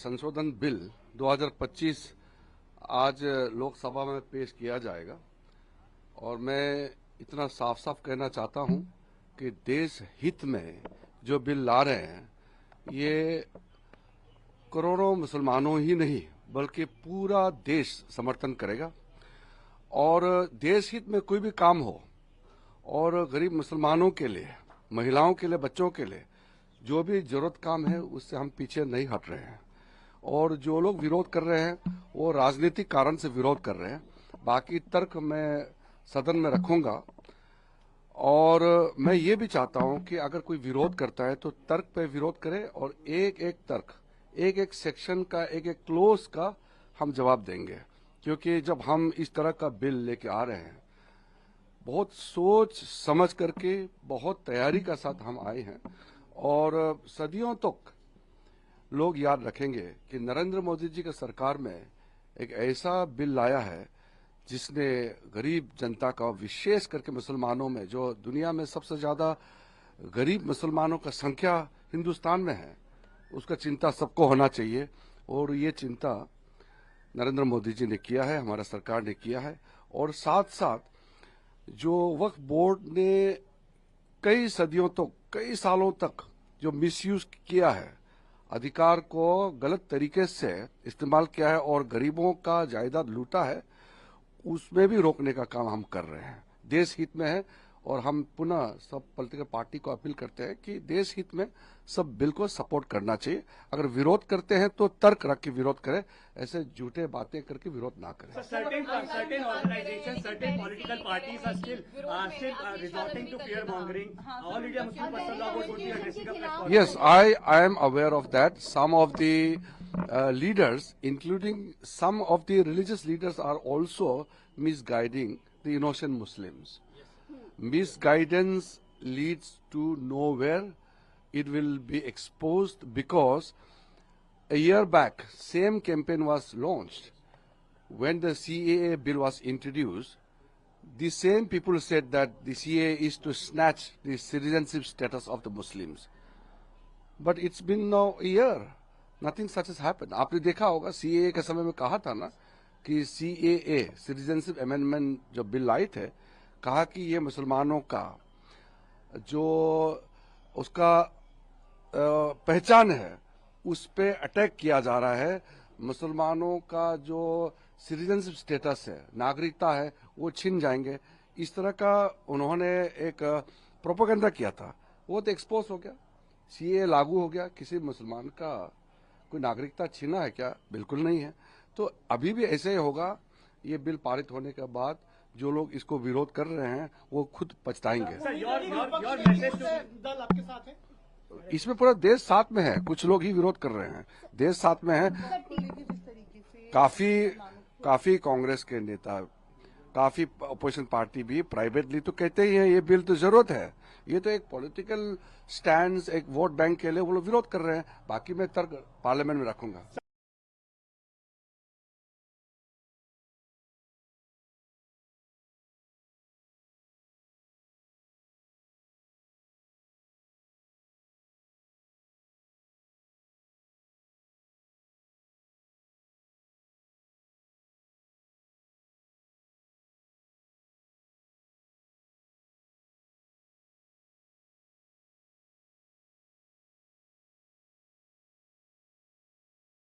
संशोधन बिल 2025 आज लोकसभा में पेश किया जाएगा और मैं इतना साफ साफ कहना चाहता हूं कि देश हित में जो बिल ला रहे हैं ये करोड़ों मुसलमानों ही नहीं बल्कि पूरा देश समर्थन करेगा। और देश हित में कोई भी काम हो और गरीब मुसलमानों के लिए, महिलाओं के लिए, बच्चों के लिए जो भी जरूरत काम है उससे हम पीछे नहीं हट रहे हैं। और जो लोग विरोध कर रहे हैं वो राजनीतिक कारण से विरोध कर रहे हैं। बाकी तर्क मैं सदन में रखूंगा और मैं ये भी चाहता हूं कि अगर कोई विरोध करता है तो तर्क पे विरोध करे और एक एक तर्क, एक एक सेक्शन का, एक एक क्लोज का हम जवाब देंगे। क्योंकि जब हम इस तरह का बिल लेके आ रहे हैं बहुत सोच समझ करके, बहुत तैयारी का साथ हम आए हैं और सदियों तक लोग याद रखेंगे कि नरेंद्र मोदी जी की सरकार में एक ऐसा बिल लाया है जिसने गरीब जनता का, विशेष करके मुसलमानों में, जो दुनिया में सबसे ज्यादा गरीब मुसलमानों का संख्या हिंदुस्तान में है, उसका चिंता सबको होना चाहिए। और ये चिंता नरेंद्र मोदी जी ने किया है, हमारा सरकार ने किया है। और साथ साथ जो वक्फ बोर्ड ने कई सदियों तक, कई सालों तक जो मिसयूज किया है, अधिकार को गलत तरीके से इस्तेमाल किया है और गरीबों का जायदाद लूटा है, उसमें भी रोकने का काम हम कर रहे हैं। देश हित में है और हम पुनः सब पॉलिटिकल पार्टी को अपील करते हैं कि देश हित में सब बिल को सपोर्ट करना चाहिए। अगर विरोध करते हैं तो तर्क रख के विरोध करें, ऐसे झूठे बातें करके विरोध ना करें। Certain organizations, certain political parties are still resorting to fear mongering. All India Muslim Personnel Law Board would be addressing a press conference. Yes, I am aware of that. Some of the leaders, including some of the religious leaders, are also misguiding the innocent Muslims. Misguidance leads to nowhere. It will be exposed because a year back, same campaign was launched. When the CAA bill was introduced, the same people said that the CAA is to snatch the citizenship status of the Muslims. But it's been now a year. Nothing such has happened. आपने देखा होगा CAA के समय में कहा था ना कि CAA, सिटीजनशिप अमेंडमेंट जो बिल आए थे, कहा कि ये मुसलमानों का जो उसका पहचान है उस पे अटैक किया जा रहा है। मुसलमानों का जो सिटीजनशिप स्टेटस है, नागरिकता है, वो छिन जाएंगे। इस तरह का उन्होंने एक प्रोपेगेंडा किया था, वो तो एक्सपोज हो गया। सीए लागू हो गया, किसी मुसलमान का कोई नागरिकता छीना है क्या? बिल्कुल नहीं है। तो अभी भी ऐसे ही होगा। ये बिल पारित होने के बाद जो लोग इसको विरोध कर रहे हैं वो खुद पछताएंगे। दल आपके साथ है? इसमें पूरा देश साथ में है, कुछ लोग ही विरोध कर रहे हैं, देश साथ में है। काफी कांग्रेस के नेता, काफी अपोजिशन पार्टी भी प्राइवेटली तो कहते ही हैं ये बिल तो जरूरत है। ये तो एक पॉलिटिकल स्टैंड, एक वोट बैंक के लिए वो लोग विरोध कर रहे हैं। बाकी मैं तर्क पार्लियामेंट में रखूंगा।